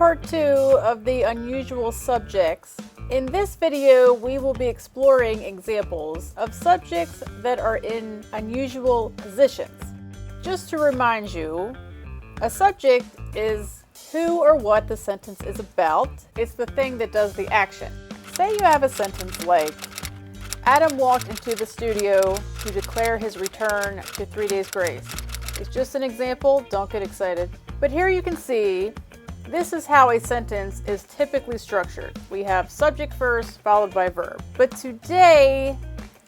part 2 of the unusual subjects. In this video, we will be exploring examples of subjects that are in unusual positions. Just to remind you, a subject is who or what the sentence is about. It's the thing that does the action. Say you have a sentence like, Adam walked into the studio to declare his return to 3 days grace. It's just an example, don't get excited. But here you can see, this is how a sentence is typically structured. We have subject first, followed by verb. But today,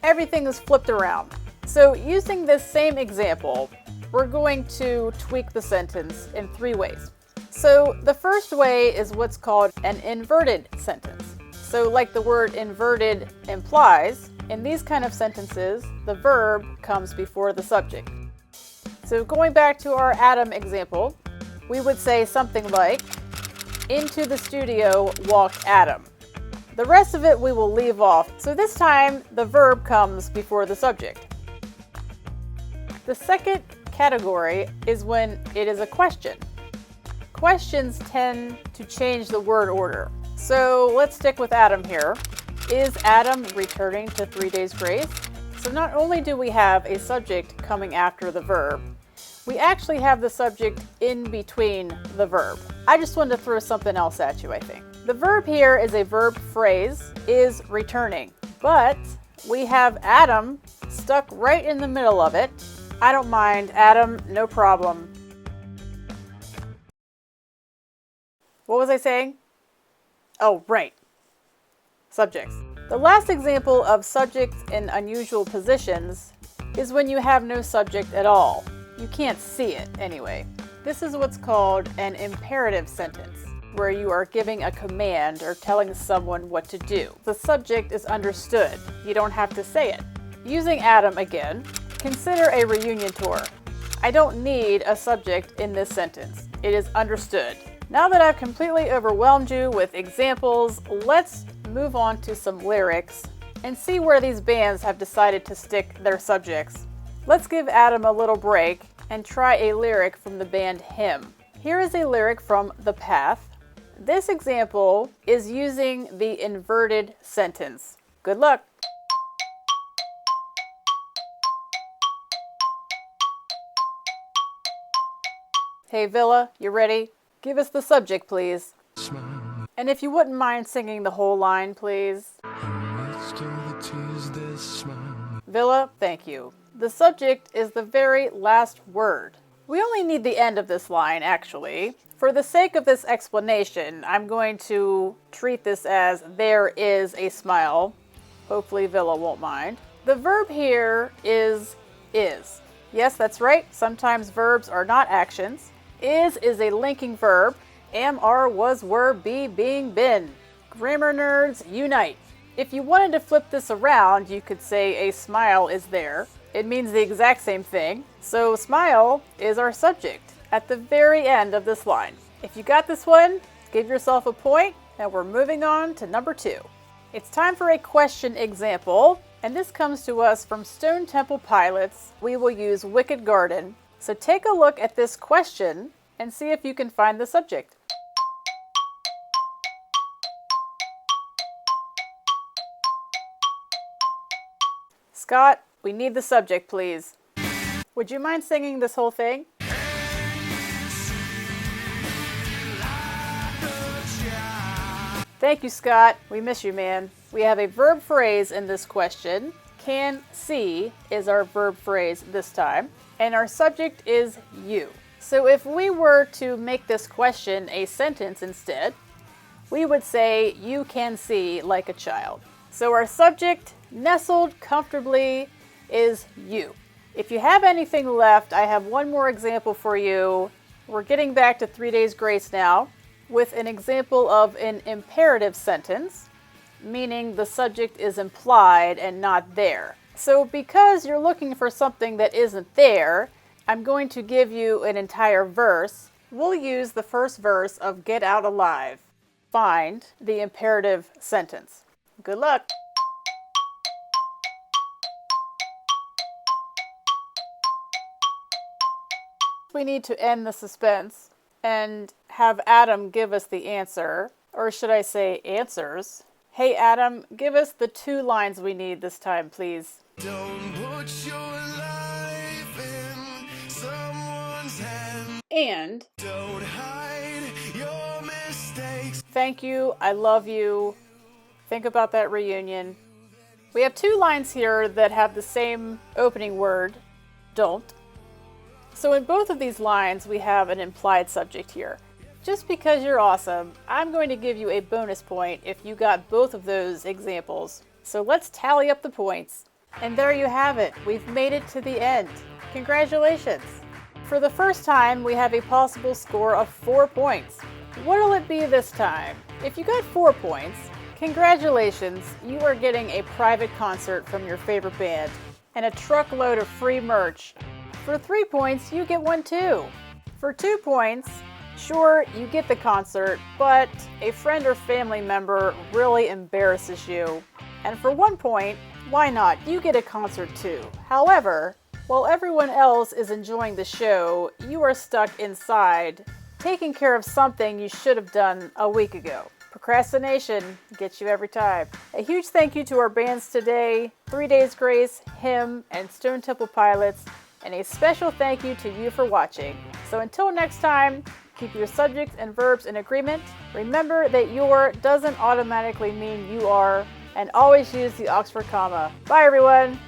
everything is flipped around. So using this same example, we're going to tweak the sentence in 3 ways. So the first way is what's called an inverted sentence. So like the word inverted implies, in these kind of sentences, the verb comes before the subject. So going back to our Adam example, we would say something like, into the studio walked Adam. The rest of it we will leave off, so this time the verb comes before the subject. The second category is when it is a question. Questions tend to change the word order. So let's stick with Adam here. Is Adam returning to 3 days grace? So not only do we have a subject coming after the verb, we actually have the subject in between the verb. I just wanted to throw something else at you, I think. The verb here is a verb phrase, is returning, but we have Adam stuck right in the middle of it. I don't mind, Adam, no problem. What was I saying? Oh, right. Subjects. The last example of subjects in unusual positions is when you have no subject at all. You can't see it anyway. This is what's called an imperative sentence, where you are giving a command or telling someone what to do. The subject is understood. You don't have to say it. Using Adam again, consider a reunion tour. I don't need a subject in this sentence. It is understood. Now that I've completely overwhelmed you with examples, let's move on to some lyrics and see where these bands have decided to stick their subjects. Let's give Adam a little break and try a lyric from the band Him. Here is a lyric from The Path. This example is using the inverted sentence. Good luck. Hey Villa, you ready? Give us the subject, please. Smile. And if you wouldn't mind singing the whole line, please. Villa, thank you. The subject is the very last word. We only need the end of this line, actually. For the sake of this explanation, I'm going to treat this as there is a smile. Hopefully Villa won't mind. The verb here is. Yes, that's right. Sometimes verbs are not actions. Is a linking verb. Am, are, was, were, be, being, been. Grammar nerds, unite. If you wanted to flip this around, you could say a smile is there. It means the exact same thing. So smile is our subject at the very end of this line. If you got this one, give yourself a point, and we're moving on to number 2. It's time for a question example, and this comes to us from Stone Temple Pilots. We will use Wicked Garden. So take a look at this question and see if you can find the subject. Scott, we need the subject, please. Would you mind singing this whole thing? Thank you, Scott. We miss you, man. We have a verb phrase in this question. Can see is our verb phrase this time. And our subject is you. So if we were to make this question a sentence instead, we would say, you can see like a child. So our subject, nestled comfortably, is you. If you have anything left, I have one more example for you. We're getting back to 3 days grace now, with an example of an imperative sentence, meaning the subject is implied and not there. So because you're looking for something that isn't there, I'm going to give you an entire verse. We'll use the first verse of Get Out Alive. Find the imperative sentence. Good luck. We need to end the suspense. and have Adam give us the answer, or should I say answers. Hey Adam, give us the 2 lines we need this time, please. Don't put your life in someone's hand. And Don't hide your mistakes. thank you, I love you. Think about that reunion. We have 2 lines here that have the same opening word, don't. So in both of these lines, we have an implied subject here. Just because you're awesome, I'm going to give you a bonus point if you got both of those examples. So let's tally up the points. And there you have it. We've made it to the end. Congratulations. For the first time, we have a possible score of 4 points. What'll it be this time? If you got 4 points, congratulations, you are getting a private concert from your favorite band and a truckload of free merch. For 3 points, you get one too. For 2 points, sure, you get the concert, but a friend or family member really embarrasses you. And for 1 point, why not? You get a concert too. However, while everyone else is enjoying the show, you are stuck inside, taking care of something you should have done a week ago. Procrastination gets you every time. A huge thank you to our bands today, 3 Days Grace, Him, and Stone Temple Pilots, and a special thank you to you for watching. So until next time, keep your subjects and verbs in agreement. Remember that your doesn't automatically mean you are, and always use the Oxford comma. Bye everyone!